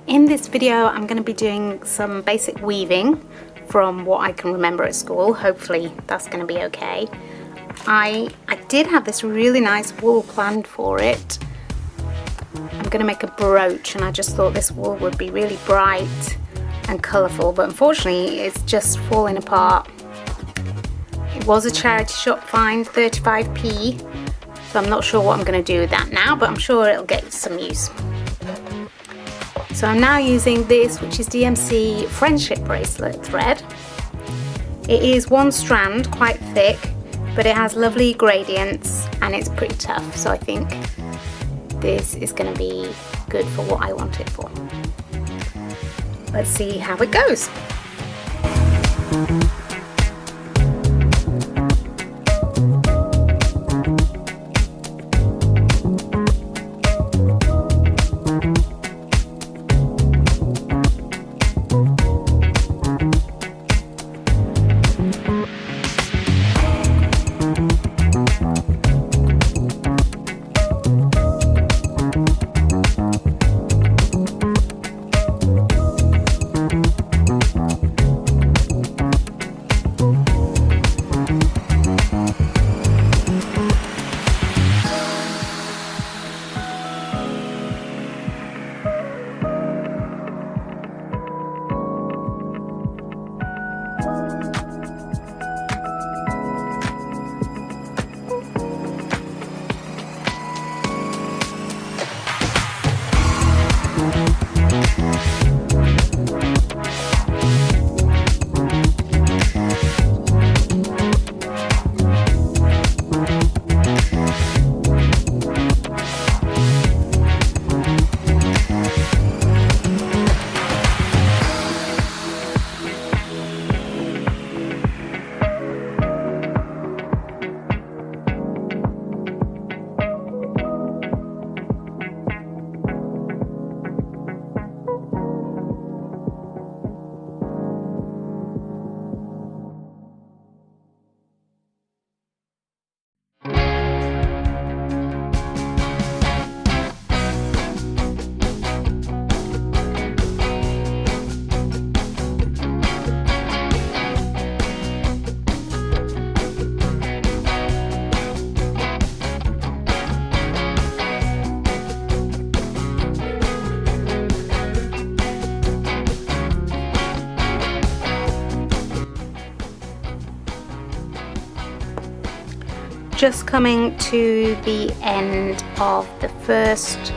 In this video I'm going to be doing some basic weaving from what I can remember at school. Hopefully that's going to be okay. I did have this really nice wool planned for it. I'm going to make a brooch and I just thought this wool would be really bright and colourful, but unfortunately it's just falling apart. It was a charity shop find, 35p, so I'm not sure what I'm going to do with that now, but I'm sure it'll get some use. So I'm now using this, which is DMC friendship bracelet thread. It is one strand, quite thick, but it has lovely gradients and it's pretty tough, so I think this is going to be good for what I want it for. Let's see how it goes. Just coming to the end of the first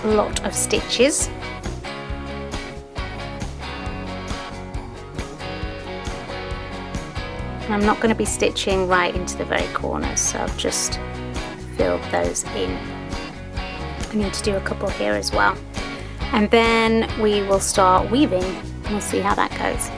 lot of stitches. And I'm not going to be stitching right into the very corners, so I've just filled those in. I need to do a couple here as well. And then we will start weaving and we'll see how that goes.